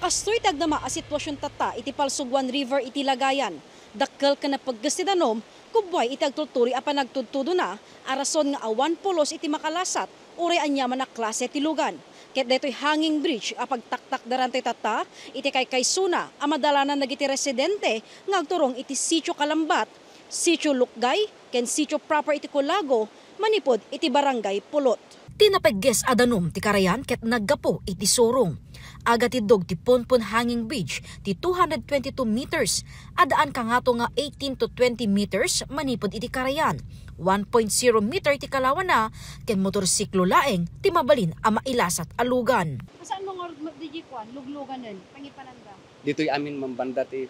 Kastoy tagdama a sitwasyon tata iti Palsuguan River iti Lagayan. Dakkel ka na paggastidanom, kubway iti agtuturi a panagtudtudo na, arason nga awan pulos iti makalasat, uray anyaman na klase ti lugan. Ket detoy hanging bridge a pagtaktak darantoy tata, iti kaysuna a madalanan nagiti residente nga agturong iti Sitio Kalambat, Sitio Lukgay, ken Sitio proper iti Colago, manipod iti Barangay Pulot. Tinapegges adanom ti Karayan ket naggapo iti Sorong. Aga tidog ti Ponpon Hanging Bridge ti 222 meters, adaan kangato nga 18 to 20 meters manipod iti Karayan. 1.0 meter ti kalawan na, ken motorsiklo laeng ti mabalin a mailasat alugan. Saan mo nga DJ Kwan, luglugan nun, pangipananda? Dito'y amin mambanda ti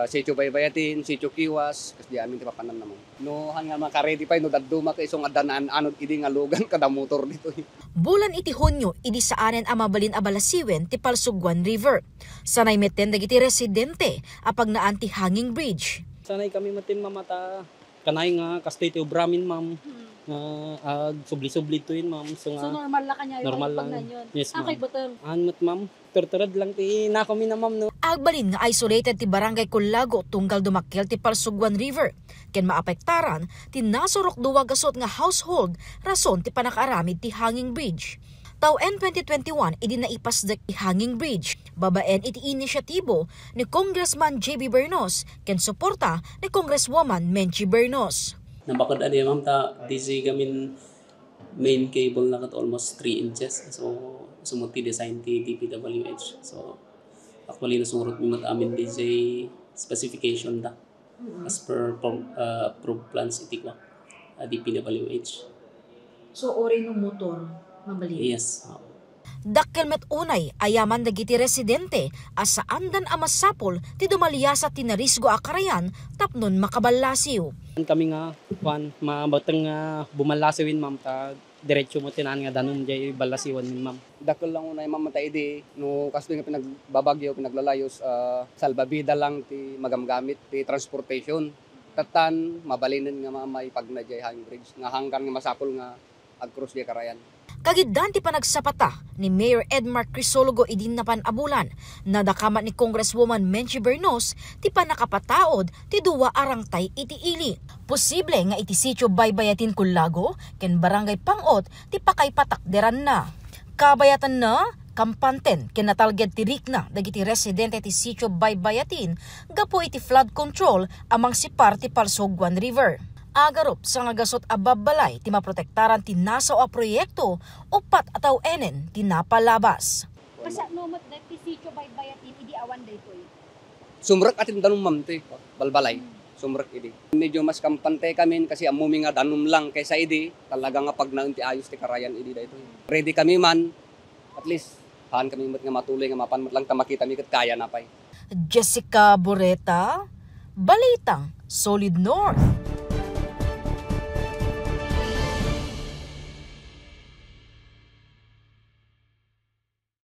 Sitio Baybayatin, Sitio Kiwas, kasi di amin ti papanan naman. No, hanggang makaredy pa, no, daduma ka isong adanaan, anod idi nga lugan, kada motor dito. Bulan iti Hunyo, idi saanen a mabalin a balasiwen ti Palsuguan River. Sanay meten dagiti residente, apag naan ti Hanging Bridge. Sanay kami matin mamata, kanay nga kastay ti ubramin, ma'am. Subli-subli to yun, ma'am. So normal lang kanya yung normal lang. Yes, ma'am. Okay, butang. Anmat, ma'am. Turturad lang ti na kami na, ma'am, no. Agbalin nga isolated ti Barangay Colago tunggal dumakkel ti Palsuguan River. Ken maapektaran ti nasurok duwagasot nga household rason ti panakaramid ti Hanging Bridge. Tawen 2021 idi naipasdak ti Hanging Bridge. Babaen iti inisyatibo ni Congressman J.B. Bernos ken suporta ni Congresswoman Menchi Bernos. Nabakad adi ma'am ta DC gamin main cable na kat almost 3 inches. So sumuti design ti DPWH. So actually nasurot mi mat amin DJ specification da as per approved plans iti kwa DPWH. So ori no motor mabali. Yes. Dakkel met unay ayaman dagiti residente asa andan a masapol ti dumaliyasa ti narisgo a Karayan tapnon makabalasiw. Kami nga mabatang bumalasiwin, ma'am, ta diretso mo tinan nga danom jay balasiwan min, ma'am. Dakkel lang unay mamata idi, no kastoy nga pinagbabagyo, pinaglalayos, salbabida lang ti magamgamit ti transportation. Tatan mabalinin nga mamay pag na jay Hanging Bridge nga hanggan nga masapol nga agcross di Karayan. Kagiddan ti panagsapata ni Mayor Edmar Crisologo idin na panabulan, nadakamat ni Congresswoman Menchi Bernos ti panakapataod ti duwa arangtay iti ili. Posible nga iti Sitio Baybayatin Colago ken Barangay Pangot ti pakaypatakderan na. Kabayatan na kampanten ken natalged ti rikna dagiti residente ti Sitio Baybayatin gapo iti flood control amang sipar ti Palsuguan River. Agarop sa ngagasot ababalay ti maprotektaran ti nasaw a proyekto upat ataw enen ti napalabas. Pasa nomot dati Sitio Baybayatin idi awan daytoy. Sumrek atin danom ma'am ti balbalay. Sumrek idi. Medyo mas kampante kami kasi amumi nga danom lang kaysa idi talaga nga pag naun ti ayos ti Karayan idi daytoy. Ready kami man at least haan kami nga matuloy nga mapan lang ta makita mi ket kaya na pay. Jessica Boreta, Balitang Solid North.